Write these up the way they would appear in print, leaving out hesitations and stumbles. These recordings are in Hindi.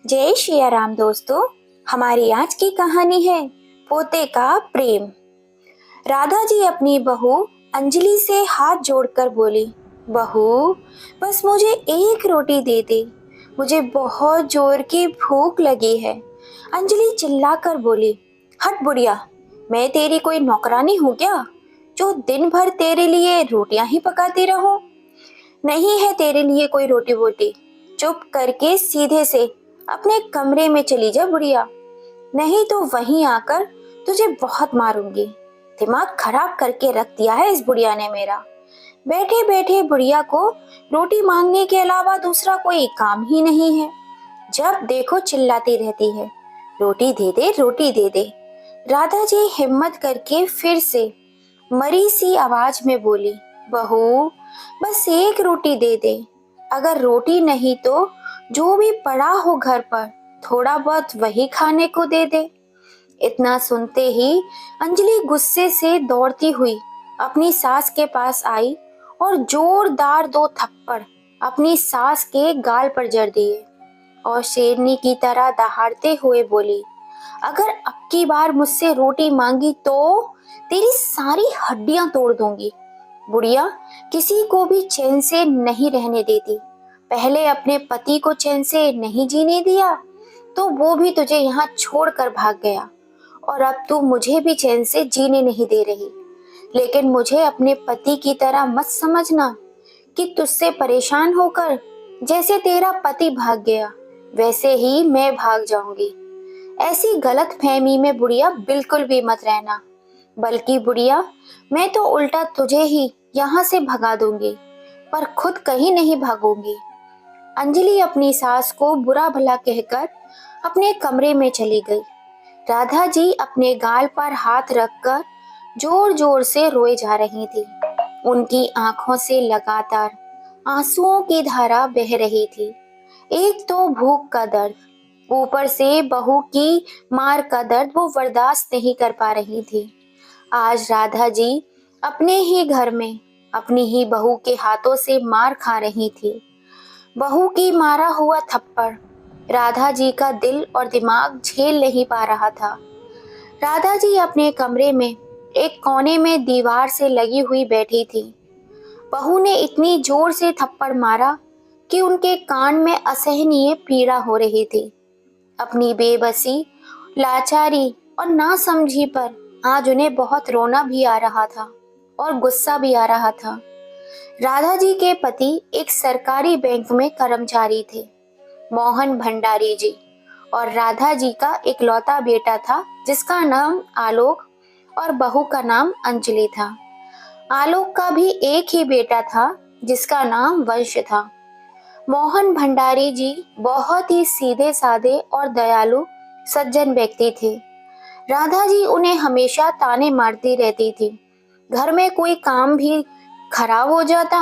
जय श्री राम दोस्तों। हमारी आज की कहानी है पोते का प्रेम। राधा जी अपनी बहू अंजलि से हाथ जोड़कर बोली, बहू बस मुझे एक रोटी दे दे, मुझे बहुत जोर की भूख लगी है। अंजलि चिल्लाकर बोली, हट बुढ़िया, मैं तेरी कोई नौकरानी हूँ क्या जो दिन भर तेरे लिए रोटियां ही पकाती रहूं? नहीं है तेरे लिए कोई रोटी वोटी। चुप करके सीधे से अपने कमरे में चली जा बुढ़िया, नहीं तो वहीं आकर तुझे बहुत मारूंगी। दिमाग खराब करके रख दिया है इस बुढ़िया ने मेरा। बैठे बैठे बुढ़िया को रोटी मांगने के अलावा दूसरा कोई काम ही नहीं है। जब देखो चिल्लाती रहती है, रोटी दे दे रोटी दे दे। राधा जी हिम्मत करके फिर से मरी सी आवाज में बोली, बहू बस एक रोटी दे दे, अगर रोटी नहीं तो जो भी पड़ा हो घर पर थोड़ा बहुत वही खाने को दे दे। इतना सुनते ही अंजलि गुस्से से दौड़ती हुई अपनी सास के पास आई और जोरदार दो थप्पड़ अपनी सास के गाल पर जड़ दिए और शेरनी की तरह दहाड़ते हुए बोली, अगर अब की बार मुझसे रोटी मांगी तो तेरी सारी हड्डियां तोड़ दूंगी। बुढ़िया किसी को भी चैन से नहीं रहने देती। पहले अपने पति को चैन से नहीं जीने दिया तो वो भी तुझे यहाँ छोड़कर भाग गया, और अब तू मुझे भी चैन से जीने नहीं दे रही। लेकिन मुझे अपने पति की तरह मत समझना कि तुझसे परेशान होकर जैसे तेरा पति भाग गया वैसे ही मैं भाग जाऊंगी। ऐसी गलत फहमी में बुढ़िया बिल्कुल भी मत रहना, बल्कि बुढ़िया मैं तो उल्टा तुझे ही यहाँ से भगा दूंगी, पर खुद कहीं नहीं भागूंगी। अंजलि अपनी सास को बुरा भला कहकर अपने कमरे में चली गई। राधा जी अपने गाल पर हाथ रखकर जोर जोर से रोए जा रही थी। उनकी आंखों से लगातार आंसुओं की धारा बह रही थी। एक तो भूख का दर्द, ऊपर से बहू की मार का दर्द वो बर्दाश्त नहीं कर पा रही थी। आज राधा जी अपने ही घर में अपनी ही बहू के हाथों से मार खा रही थी। बहू की मारा हुआ थप्पड़ राधा जी का दिल और दिमाग झेल नहीं पा रहा था। राधा जी अपने कमरे में एक कोने में दीवार से लगी हुई बैठी थी। बहू ने इतनी जोर से थप्पड़ मारा कि उनके कान में असहनीय पीड़ा हो रही थी। अपनी बेबसी, लाचारी और नासमझी पर आज उन्हें बहुत रोना भी आ रहा था और गुस्सा भी आ रहा था। राधा जी के पति एक सरकारी बैंक में कर्मचारी थे, मोहन भंडारी जी, और राधा जी का इकलौता बेटा था जिसका नाम आलोक और बहू का नाम अंजलि था। आलोक का भी एक ही बेटा था जिसका नाम वंश था। मोहन भंडारी जी बहुत ही सीधे साधे और दयालु सज्जन व्यक्ति थे। राधा जी उन्हें हमेशा ताने मारती रहती थी। घर में कोई काम भी खराब हो जाता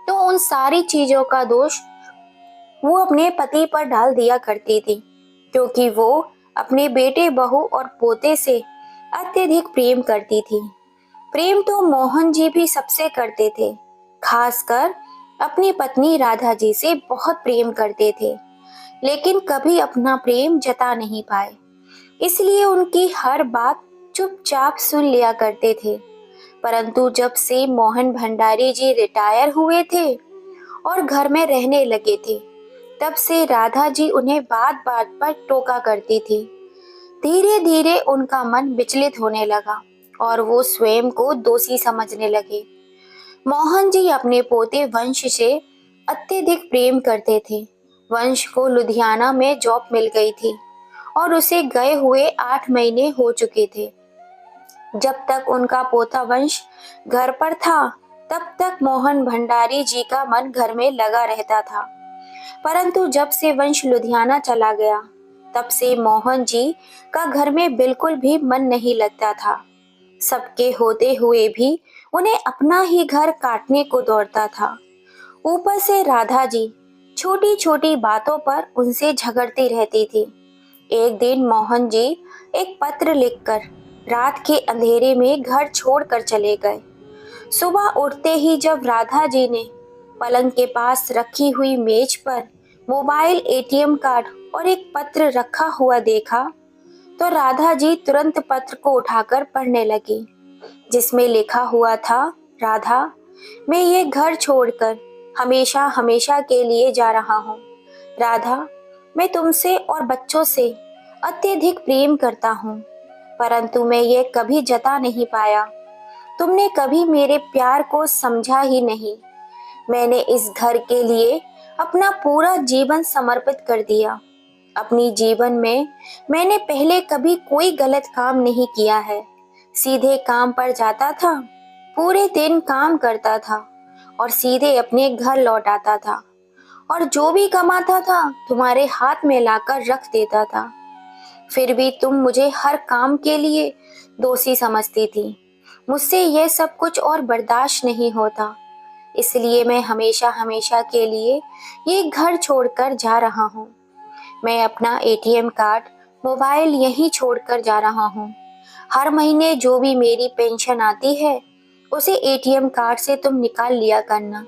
तो उन सारी चीजों का दोष वो अपने पति पर डाल दिया करती थी, क्योंकि वो अपने बेटे बहू और पोते से अत्यधिक प्रेम करती थी। प्रेम तो मोहन जी भी सबसे करते थे, खासकर अपनी पत्नी राधा जी से बहुत प्रेम करते थे, लेकिन कभी अपना प्रेम जता नहीं पाए, इसलिए उनकी हर बात चुपचाप सुन लिया करते थे। परंतु जब से मोहन भंडारी जी रिटायर हुए थे और घर में रहने लगे थे, तब से राधा जी उन्हें बात बात पर टोका करती थी। धीरे धीरे उनका मन विचलित होने लगा और वो स्वयं को दोषी समझने लगे। मोहन जी अपने पोते वंश से अत्यधिक प्रेम करते थे। वंश को लुधियाना में जॉब मिल गई थी और उसे गए हुए 8 महीने हो चुके थे। जब तक उनका पोता वंश घर पर था तब तक मोहन भंडारी जी का मन घर में लगा रहता था, परंतु जब से वंश लुधियाना चला गया तब से मोहन जी का घर में बिल्कुल भी मन नहीं लगता था। सबके होते हुए भी उन्हें अपना ही घर काटने को दौड़ता था। ऊपर से राधा जी छोटी छोटी बातों पर उनसे झगड़ती रहती थी। एक दिन मोहन जी एक पत्र लिखकर रात के अंधेरे में घर छोड़कर चले गए। सुबह उठते ही जब राधा जी ने पलंग के पास रखी हुई मेज पर मोबाइल, एटीएम कार्ड और एक पत्र रखा हुआ देखा तो राधा जी तुरंत पत्र को उठाकर पढ़ने लगी, जिसमें लिखा हुआ था, राधा, मैं ये घर छोड़कर हमेशा हमेशा के लिए जा रहा हूँ। राधा, मैं तुमसे और बच्चों से अत्यधिक प्रेम करता हूँ, परंतु मैं ये कभी जता नहीं पाया। तुमने कभी मेरे प्यार को समझा ही नहीं। मैंने इस घर के लिए अपना पूरा जीवन समर्पित कर दिया। अपनी जीवन में मैंने पहले कभी कोई गलत काम नहीं किया है। सीधे काम पर जाता था, पूरे दिन काम करता था और सीधे अपने घर लौट आता था, और जो भी कमाता था तुम्हारे हाथ में लाकर रख देता था। फिर भी तुम मुझे हर काम के लिए दोषी समझती थी। मुझसे यह सब कुछ और बर्दाश्त नहीं होता, इसलिए मैं हमेशा हमेशा के लिए ये घर छोड़कर जा रहा हूँ। मैं अपना एटीएम कार्ड, मोबाइल यहीं छोड़कर जा रहा हूँ। हर महीने जो भी मेरी पेंशन आती है उसे एटीएम कार्ड से तुम निकाल लिया करना।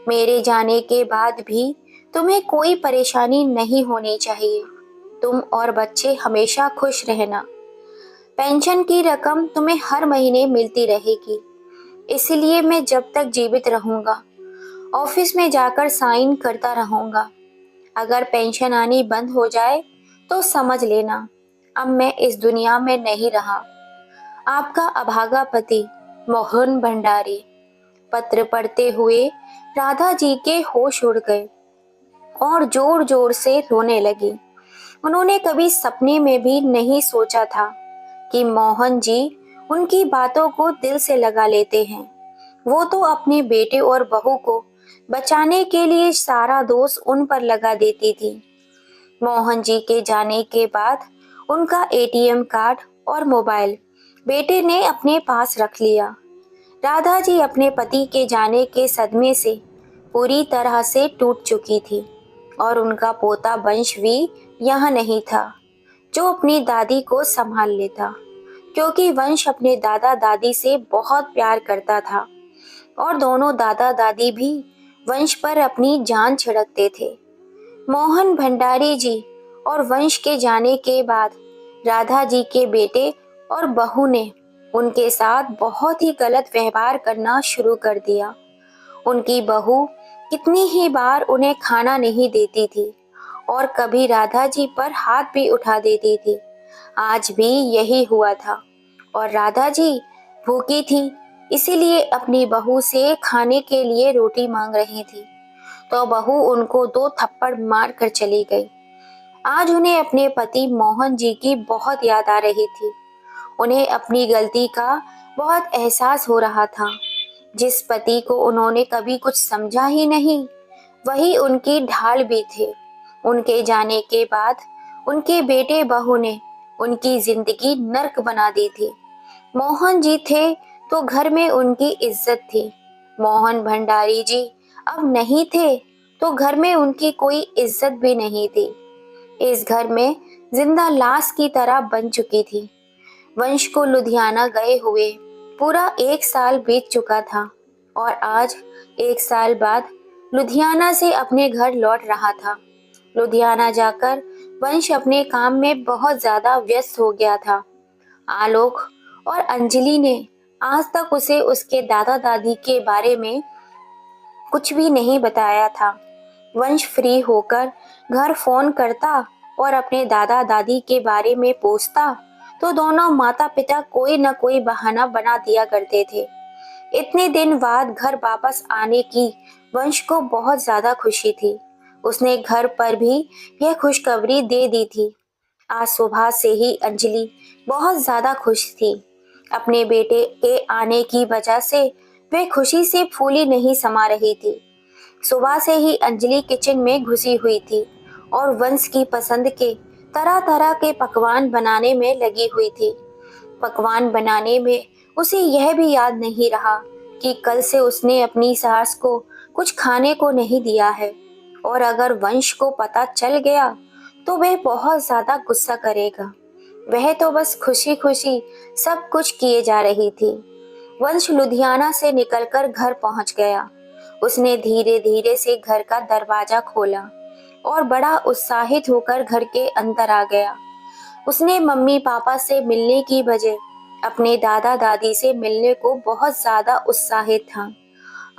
मेरे जाने के बाद भी तुम्हें कोई परेशानी नहीं होनी चाहिए। तुम और बच्चे हमेशा खुश रहना। पेंशन की रकम तुम्हें हर महीने मिलती रहेगी, इसलिए मैं जब तक जीवित रहूंगा ऑफिस में जाकर साइन करता रहूंगा। अगर पेंशन आनी बंद हो जाए तो समझ लेना अब मैं इस दुनिया में नहीं रहा। आपका अभागा पति, मोहन भंडारी। पत्र पढ़ते हुए राधा जी के होश उड़ गए और जोर जोर से रोने लगी। उन्होंने कभी सपने में भी नहीं सोचा था कि मोहन जी उनकी बातों को दिल से लगा लेते हैं। वो तो अपने बेटे और बहू को बचाने के लिए सारा दोष उन पर लगा देती थी। मोहन जी के जाने के बाद उनका एटीएम कार्ड और मोबाइल बेटे ने अपने पास रख लिया। राधा जी अपने पति के जाने के सदमे से पूरी तरह से टूट चुकी थी, और उनका पोता वंश भी यहाँ नहीं था जो अपनी दादी को संभाल लेता, क्योंकि वंश अपने दादा दादी से बहुत प्यार करता था और दोनों दादा दादी भी वंश पर अपनी जान छिड़कते थे। मोहन भंडारी जी और वंश के जाने के बाद राधा जी के बेटे और बहू ने उनके साथ बहुत ही गलत व्यवहार करना शुरू कर दिया। उनकी बहू कितनी ही बार उन्हें खाना नहीं देती थी और कभी राधा जी पर हाथ भी उठा देती थी। आज भी यही हुआ था और राधा जी भूखी थी, इसीलिए अपनी बहू से खाने के लिए रोटी मांग रही थी, तो बहू उनको 2 थप्पड़ मार कर चली गई। आज उन्हें अपने पति मोहन जी की बहुत याद आ रही थी। उन्हें अपनी गलती का बहुत एहसास हो रहा था। जिस पति को उन्होंने कभी कुछ समझा ही नहीं, वही उनकी ढाल भी थे। उनके जाने के बाद उनके बेटे बहू ने उनकी जिंदगी नर्क बना दी थी। मोहन जी थे तो घर में उनकी इज्जत थी। मोहन भंडारी जी अब नहीं थे तो घर में उनकी कोई इज्जत भी नहीं थी। इस घर में जिंदा लाश की तरह बन चुकी थी। वंश को लुधियाना गए हुए पूरा 1 साल बीत चुका था और आज 1 साल बाद लुधियाना से अपने घर लौट रहा था। लुधियाना जाकर वंश अपने काम में बहुत ज्यादा व्यस्त हो गया था। आलोक और अंजलि ने आज तक उसे उसके दादा दादी के बारे में कुछ भी नहीं बताया था। वंश फ्री होकर घर फोन करता और अपने दादा दादी के बारे में पूछता तो दोनों माता पिता कोई न कोई बहाना बना दिया करते थे। इतने दिन बाद घर वापस आने की वंश को बहुत ज्यादा खुशी थी। उसने घर पर भी यह खुशखबरी दे दी थी। आज सुबह से ही अंजलि बहुत ज्यादा खुश थी। अपने बेटे के आने की वजह से वे खुशी से फूली नहीं समा रही थी। सुबह से ही अंजलि किचन में घुसी हुई थी और वंश की पसंद के तरह तरह के पकवान बनाने में लगी हुई थी। पकवान बनाने में उसे यह भी याद नहीं रहा कि कल से उसने अपनी सास को कुछ खाने को नहीं दिया है, और अगर वंश को पता चल गया तो वह बहुत ज्यादा गुस्सा करेगा। वह तो बस खुशी खुशी सब कुछ किए जा रही थी। वंश लुधियाना से निकलकर घर पहुंच गया। उसने धीरे धीरे से घर का दरवाजा खोला। और बड़ा उत्साहित होकर घर के अंदर आ गया। उसने मम्मी पापा से मिलने की बजाय अपने दादा दादी से मिलने को बहुत ज्यादा उत्साहित था।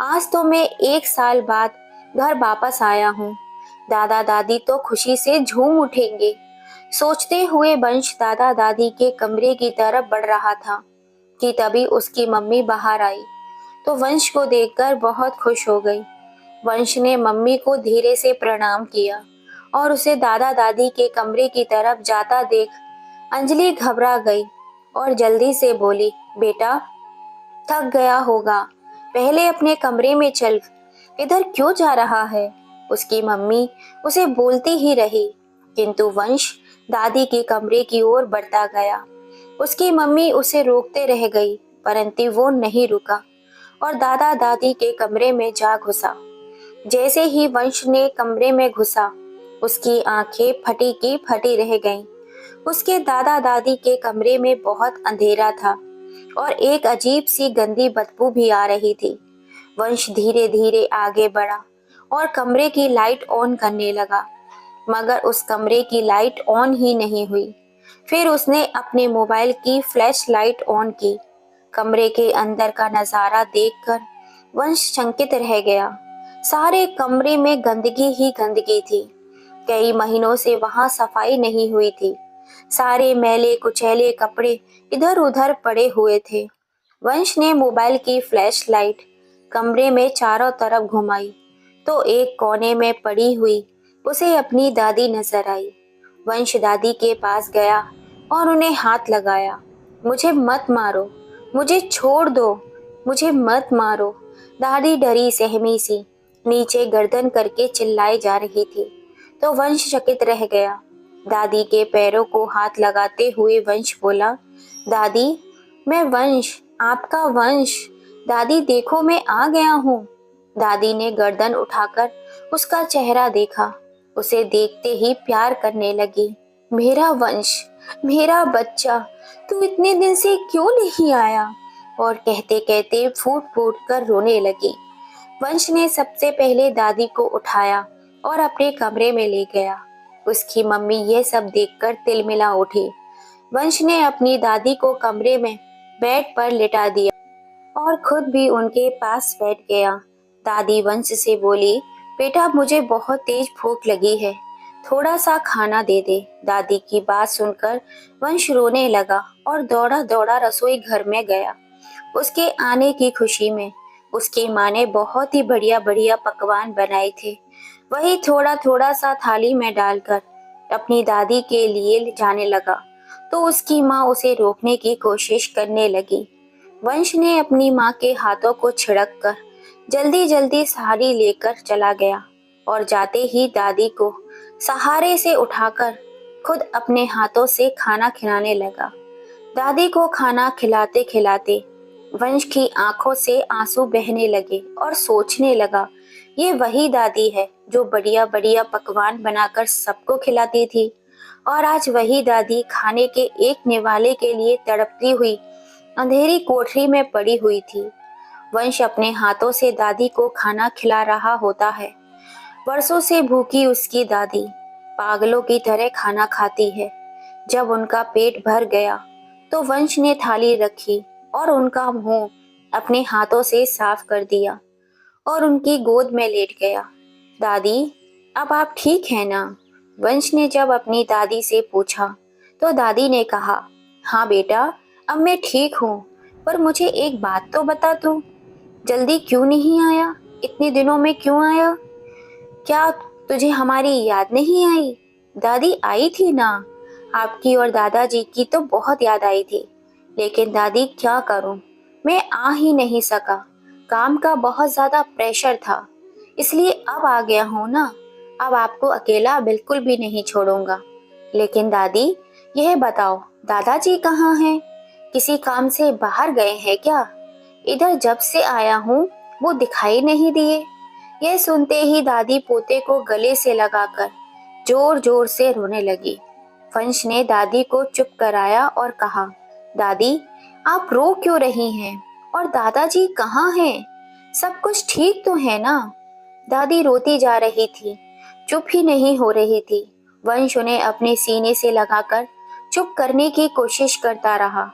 आज तो मैं 1 साल बाद घर वापस आया हूँ। दादा दादी तो खुशी से झूम उठेंगे। सोचते हुए वंश दादा दादी के कमरे की तरफ बढ़ रहा था कि तभी उसकी मम्मी बाहर आई तो वंश को देखकर बहुत खुश हो गई। वंश ने मम्मी को धीरे से प्रणाम किया और उसे दादा दादी के कमरे की तरफ जाता देख अंजलि घबरा गई और जल्दी से बोली, बेटा थक गया होगा, पहले अपने कमरे में चल, इधर क्यों जा रहा है। उसकी मम्मी उसे बोलती ही रही किंतु वंश दादी के कमरे की ओर बढ़ता गया। उसकी मम्मी उसे रोकते रह गई परंतु वो नहीं रुका और दादा दादी के कमरे में जा घुसा। जैसे ही वंश ने कमरे में घुसा उसकी आंखें फटी की फटी रह गईं। उसके दादा दादी के कमरे में बहुत अंधेरा था और एक अजीब सी गंदी बदबू भी आ रही थी। वंश धीरे धीरे आगे बढ़ा और कमरे की लाइट ऑन करने लगा मगर उस कमरे की लाइट ऑन ही नहीं हुई। फिर उसने अपने मोबाइल की फ्लैश लाइट ऑन की। कमरे के अंदर का नजारा देखकर वंश चकित रह गया। सारे कमरे में गंदगी ही गंदगी थी। कई महीनों से वहां सफाई नहीं हुई थी। सारे मैले कुचैले कपड़े इधर उधर पड़े हुए थे। वंश ने मोबाइल की फ्लैश लाइट कमरे में चारों तरफ घुमाई तो एक कोने में पड़ी हुई उसे अपनी दादी नजर आई। वंश दादी के पास गया और उन्हें हाथ लगाया। मुझे मत मारो, मुझे छोड़ दो, मुझे मत मारो। दादी डरी सहमी सी नीचे गर्दन करके चिल्लाई जा रही थी तो वंश चकित रह गया। दादी के पैरों को हाथ लगाते हुए वंश बोला, दादी मैं वंश, आपका वंश। दादी देखो मैं आ गया हूँ। दादी ने गर्दन उठाकर उसका चेहरा देखा। उसे देखते ही प्यार करने लगी। मेरा वंश, मेरा बच्चा, तू इतने दिन से क्यों नहीं आया। और कहते कहते फूट फूट कर रोने लगी। वंश ने सबसे पहले दादी को उठाया और अपने कमरे में ले गया। उसकी मम्मी यह सब देखकर तिलमिला उठी। वंश ने अपनी दादी को कमरे में बेड पर लिटा दिया और खुद भी उनके पास बैठ गया। दादी वंश से बोली, बेटा मुझे बहुत तेज भूख लगी है, थोड़ा सा खाना दे दे। दादी की बात सुनकर वंश रोने लगा और दौड़ा दौड़ा रसोई घर में गया। उसके आने की खुशी में उसकी माँ ने बहुत ही बढ़िया बढ़िया पकवान बनाए थे। वही थोड़ा थोड़ा सा थाली में डालकर अपनी दादी के लिए जाने लगा तो उसकी माँ उसे रोकने की कोशिश करने लगी। वंश ने अपनी माँ के हाथों को छिड़क कर जल्दी जल्दी साड़ी लेकर चला गया और जाते ही दादी को सहारे से उठाकर खुद अपने हाथों से खाना खिलाने लगा। दादी को खाना खिलाते खिलाते वंश की आंखों से आंसू बहने लगे और सोचने लगा, ये वही दादी है जो बढ़िया बढ़िया पकवान बनाकर सबको खिलाती थी और आज वही दादी खाने के एक निवाले के लिए तड़पती हुई अंधेरी कोठरी में पड़ी हुई थी। वंश अपने हाथों से दादी को खाना खिला रहा होता है। वर्षों से भूखी उसकी दादी पागलों की तरह खाना खाती है। जब उनका पेट भर गया तो वंश ने थाली रखी और उनका मुंह अपने हाथों से साफ कर दिया और उनकी गोद में लेट गया। दादी अब आप ठीक है ना। वंश ने जब अपनी दादी से पूछा तो दादी ने कहा, हाँ बेटा अब मैं ठीक हूँ, पर मुझे एक बात तो बता, तू जल्दी क्यों नहीं आया, इतने दिनों में क्यों आया, क्या तुझे हमारी याद नहीं आई। दादी आई थी ना, आपकी और दादाजी की तो बहुत याद आई थी, लेकिन दादी क्या करूं, मैं आ ही नहीं सका, काम का बहुत ज्यादा प्रेशर था, इसलिए अब आ गया हूं ना। अब आपको अकेला बिल्कुल भी नहीं छोड़ूंगा। लेकिन दादी यह बताओ दादाजी कहाँ हैं, किसी काम से बाहर गए हैं क्या। इधर जब से आया हूँ वो दिखाई नहीं दिए। यह सुनते ही दादी पोते को गले से लगाकर जोर जोर से रोने लगी। वंश ने दादी को चुप कराया और कहा, दादी आप रो क्यों रही हैं और दादाजी कहाँ हैं, सब कुछ ठीक तो है ना। दादी रोती जा रही थी। चुप ही नहीं हो रही थी। वंश उन्हें अपने सीने से लगाकर चुप करने की कोशिश करता रहा।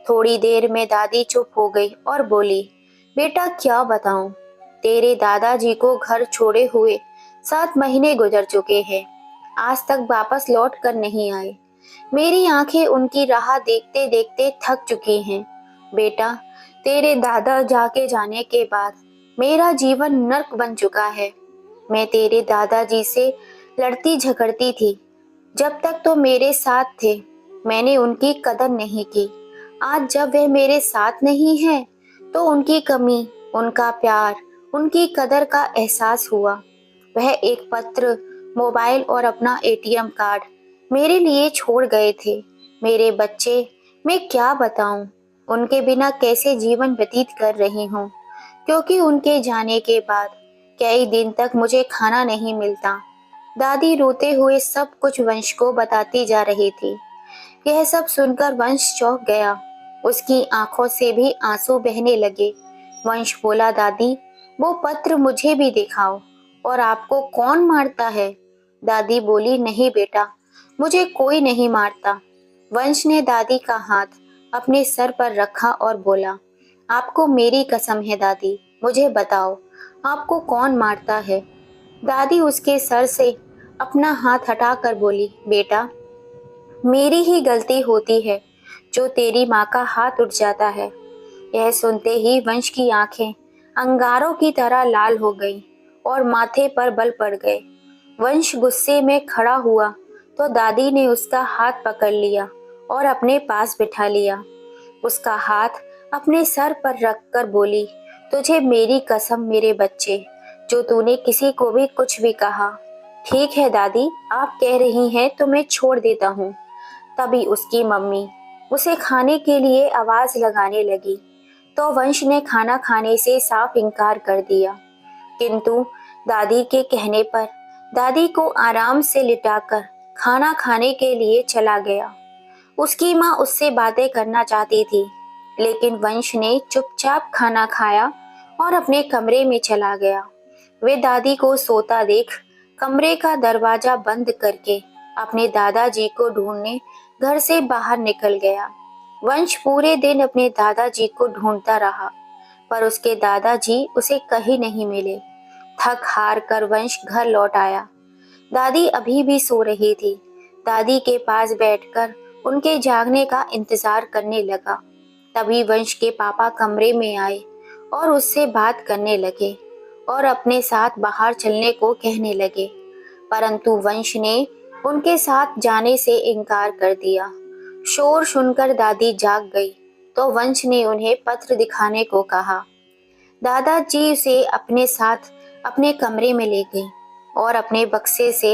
थोड़ी देर में दादी चुप हो गई और बोली, बेटा क्या बताऊं, तेरे दादाजी को घर छोड़े हुए 7 महीने गुजर चुके हैं। आज तक वापस लौट कर नहीं आए। मेरी आंखें उनकी राह देखते देखते थक चुकी हैं। बेटा, तेरे दादा जाके जाने के बाद मेरा जीवन नर्क बन चुका है। मैं तेरे दादाजी से लड़ती झगड़ती थी। जब तक तो मेरे साथ थे, मैंने उनकी कदर नहीं की। आज जब वे मेरे साथ नहीं हैं, तो उनकी कमी, उनका प्यार, उनकी कदर का एहसास हुआ। वह एक पत्र, मोबाइल और अपना एटीएम कार्ड मेरे लिए छोड़ गए थे। मेरे बच्चे, मैं क्या बताऊं, उनके बिना कैसे जीवन व्यतीत कर रही हूँ, क्योंकि उनके जाने के बाद कई दिन तक मुझे खाना नहीं मिलता। दादी रोते हुए सब कुछ वंश को बताती जा रही थी। यह सब सुनकर वंश चौंक गया। उसकी आंखों से भी आंसू बहने लगे। वंश बोला, दादी, वो पत्र मुझे भी दिखाओ। और आपको कौन मारता है? दादी बोली, नहीं बेटा, मुझे कोई नहीं मारता। वंश ने दादी का हाथ अपने सर पर रखा और बोला, आपको मेरी कसम है दादी, मुझे बताओ, आपको कौन मारता है? दादी उसके सर से अपना हाथ हटाकर बोली, बेटा, मेरी ही गलती होती है जो तेरी माँ का हाथ उठ जाता है। यह सुनते ही वंश की आंखें अंगारों की तरह लाल हो गई और माथे पर बल पड़ गए। वंश गुस्से में खड़ा हुआ तो दादी ने उसका हाथ पकड़ लिया और अपने पास बिठा लिया। उसका हाथ अपने सर पर रखकर बोली, तुझे मेरी कसम मेरे बच्चे, जो तूने किसी को भी कुछ भी कहा। ठीक है दादी, आप कह रही हैं तो मैं छोड़ देता हूँ। तभी उसकी मम्मी उसे खाने के लिए आवाज लगाने लगी, तो वंश ने खाना खाने से साफ इनकार कर दिया। किंतु दादी के कहने पर दादी को आराम से लिटाकर खाना खाने के लिए चला गया। उसकी माँ उससे बातें करना चाहती थी, लेकिन वंश ने चुपचाप खाना खाया और अपने कमरे में चला गया। वे दादी को सोता देख कमरे का दरवाजा बंद करके अपने दादाजी को ढूंढने घर से बाहर निकल गया। वंश पूरे दिन अपने दादाजी को ढूंढता रहा, पर उसके दादाजी उसे कहीं नहीं मिले। थक हार कर वंश घर लौट आया। दादी अभी भी सो रही थी। दादी के पास बैठकर उनके जागने का इंतजार करने लगा। तभी वंश के पापा कमरे में आए और उससे बात करने लगे और अपने साथ बाहर चलने को कहने लगे, परंतु वंश ने उनके साथ जाने से इनकार कर दिया। शोर सुनकर दादी जाग गई तो वंश ने उन्हें पत्र दिखाने को कहा। दादाजी उसे अपने साथ अपने कमरे में ले गई और अपने बक्से से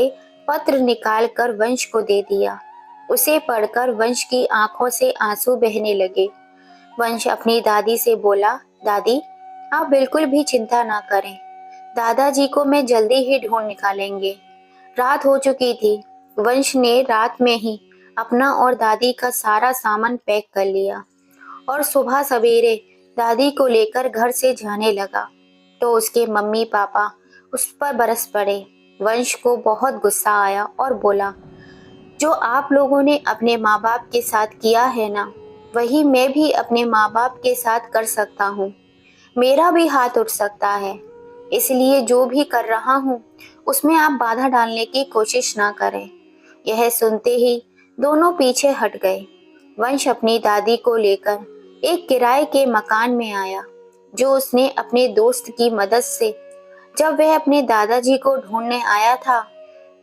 पत्र निकालकर वंश को दे दिया। उसे पढ़कर वंश की आंखों से आंसू बहने लगे। वंश अपनी दादी से बोला, दादी, आप बिल्कुल भी चिंता ना करें, दादाजी को मैं जल्दी ही ढूंढ निकालेंगे। रात हो चुकी थी। वंश ने रात में ही अपना और दादी का सारा सामान पैक कर लिया और सुबह सवेरे दादी को लेकर घर से जाने लगा तो उसके मम्मी पापा उस पर बरस पड़े। वंश को बहुत गुस्सा आया और बोला, जो आप लोगों ने अपने माँ बाप के साथ किया है ना, वही मैं भी अपने माँ बाप के साथ कर सकता हूँ। मेरा भी हाथ उठ सकता है, इसलिए जो भी कर रहा हूँ उसमें आप बाधा डालने की कोशिश ना करें। यह सुनते ही दोनों पीछे हट गए। वंश अपनी दादी को लेकर एक किराए के मकान में आया, जो उसने अपने दोस्त की मदद से, जब वह अपने दादाजी को ढूंढने आया था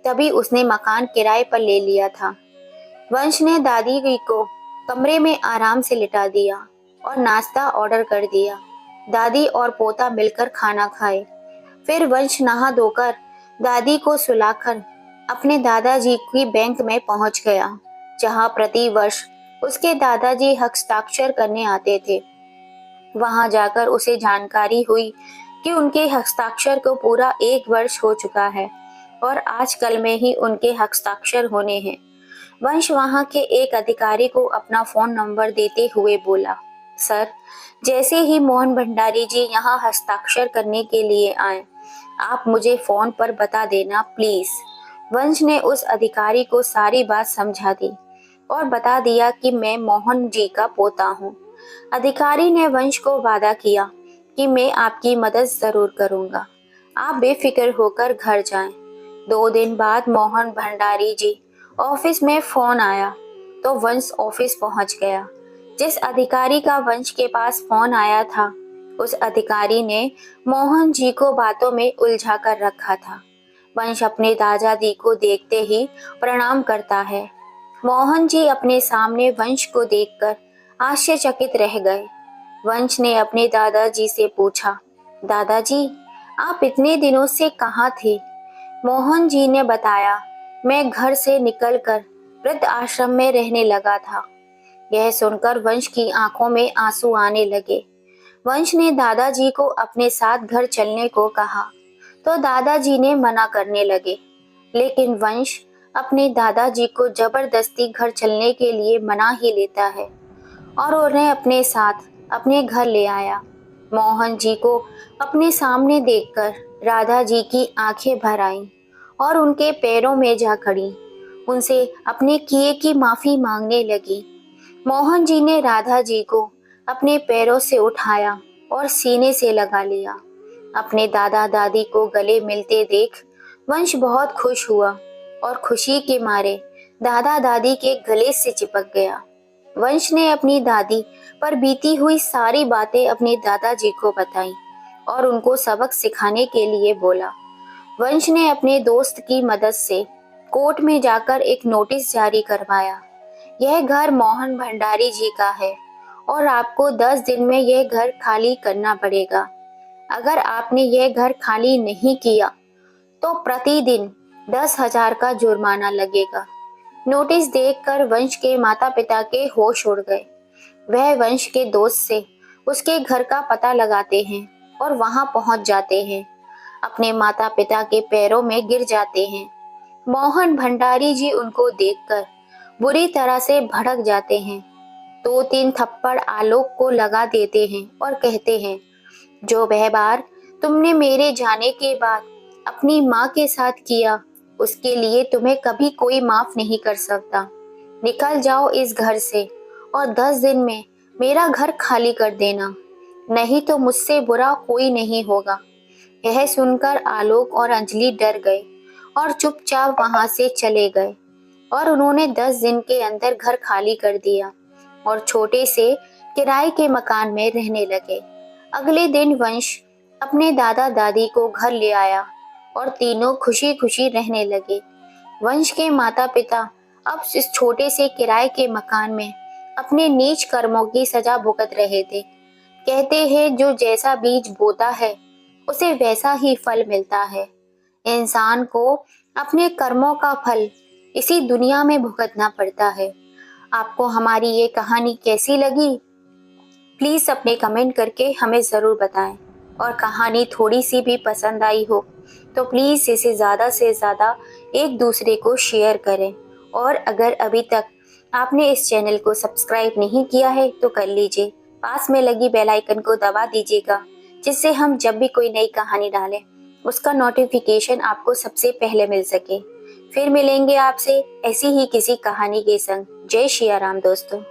तभी उसने मकान किराए पर ले लिया था। वंश ने दादी जी को कमरे में आराम से लिटा दिया और नाश्ता ऑर्डर कर दिया। दादी और पोता मिलकर खाना खाए। फिर वंश नहा धोकर दादी को सुलाकर अपने दादाजी की बैंक में पहुंच गया, जहां प्रति वर्ष उसके दादाजी हस्ताक्षर करने आते थे। वहां जाकर उसे जानकारी हुई कि उनके हस्ताक्षर को पूरा 1 वर्ष हो चुका है और आजकल में ही उनके हस्ताक्षर होने हैं। वंश वहां के एक अधिकारी को अपना फोन नंबर देते हुए बोला, सर, जैसे ही मोहन भंडारी जी यहाँ हस्ताक्षर करने के लिए आए, आप मुझे फोन पर बता देना प्लीज। वंश ने उस अधिकारी को सारी बात समझा दी और बता दिया कि मैं मोहन जी का पोता हूँ। अधिकारी ने वंश को वादा किया कि मैं आपकी मदद जरूर करूँगा, आप बेफिक्र होकर घर जाएं। 2 दिन बाद मोहन भंडारी जी ऑफिस में फोन आया तो वंश ऑफिस पहुंच गया। जिस अधिकारी का वंश के पास फोन आया था, उस अधिकारी ने मोहन जी को बातों में उलझा कर रखा था। वंश अपने दादाजी को देखते ही प्रणाम करता है। मोहन जी अपने सामने वंश को देखकर आश्चर्यचकित रह गए। वंश ने अपने दादाजी से पूछा, दादाजी आप इतने दिनों से कहाँ थे? मोहन जी ने बताया, मैं घर से निकलकर वृद्ध आश्रम में रहने लगा था। यह सुनकर वंश की आंखों में आंसू आने लगे। वंश ने दादाजी को अपने साथ घर चलने को कहा तो दादाजी ने मना करने लगे, लेकिन वंश अपने दादाजी को जबरदस्ती घर चलने के लिए मना ही लेता है और उन्हें अपने साथ अपने घर ले आया। मोहन जी को अपने सामने देखकर राधा जी की आंखें भर आईं और उनके पैरों में जा खड़ी उनसे अपने किए की माफी मांगने लगी। मोहन जी ने राधा जी को अपने पैरों से उठाया और सीने से लगा लिया। अपने दादा दादी को गले मिलते देख वंश बहुत खुश हुआ और खुशी के मारे दादा दादी के गले से चिपक गया। वंश ने अपनी दादी पर बीती हुई सारी बातें अपने दादाजी को बताई और उनको सबक सिखाने के लिए बोला। वंश ने अपने दोस्त की मदद से कोर्ट में जाकर एक नोटिस जारी करवाया, यह घर मोहन भंडारी जी का है और आपको 10 दिन में यह घर खाली करना पड़ेगा। अगर आपने यह घर खाली नहीं किया तो प्रतिदिन 10,000 का जुर्माना लगेगा। नोटिस देखकर वंश के माता पिता के होश उड़ गए। वह वंश के दोस्त से उसके घर का पता लगाते हैं और वहां पहुंच जाते हैं। अपने माता पिता के पैरों में गिर जाते हैं। मोहन भंडारी जी उनको देखकर बुरी तरह से भड़क जाते हैं। 2-3 थप्पड़ आलोक को लगा देते हैं और कहते हैं, जो व्यवहार तुमने मेरे जाने के बाद अपनी माँ के साथ किया, उसके लिए तुम्हें कभी कोई माफ नहीं कर सकता। निकल जाओ इस घर से और 10 दिन में मेरा घर खाली कर देना, नहीं तो मुझसे बुरा कोई नहीं होगा। यह सुनकर आलोक और अंजलि डर गए और चुपचाप वहां से चले गए और उन्होंने 10 दिन के अंदर घर खाली कर दिया और छोटे से किराए के मकान में रहने लगे। अगले दिन वंश अपने दादा दादी को घर ले आया और तीनों खुशी खुशी रहने लगे। वंश के माता पिता अब इस छोटे से किराए के मकान में अपने नीच कर्मों की सजा भुगत रहे थे। कहते हैं, जो जैसा बीज बोता है उसे वैसा ही फल मिलता है। इंसान को अपने कर्मों का फल इसी दुनिया में भुगतना पड़ता है। आपको हमारी ये कहानी कैसी लगी? प्लीज अपने कमेंट करके हमें जरूर बताएं और कहानी थोड़ी सी भी पसंद आई हो तो प्लीज इसे ज़्यादा से ज़्यादा एक दूसरे को शेयर करें और अगर अभी तक आपने इस चैनल को सब्सक्राइब नहीं किया है तो कर लीजिए। पास में लगी बेल आइकन को दबा दीजिएगा, जिससे हम जब भी कोई नई कहानी डालें उसका नोटिफिकेशन आपको सबसे पहले मिल सके। फिर मिलेंगे आपसे ऐसी ही किसी कहानी के संग। जय श्री राम दोस्तों।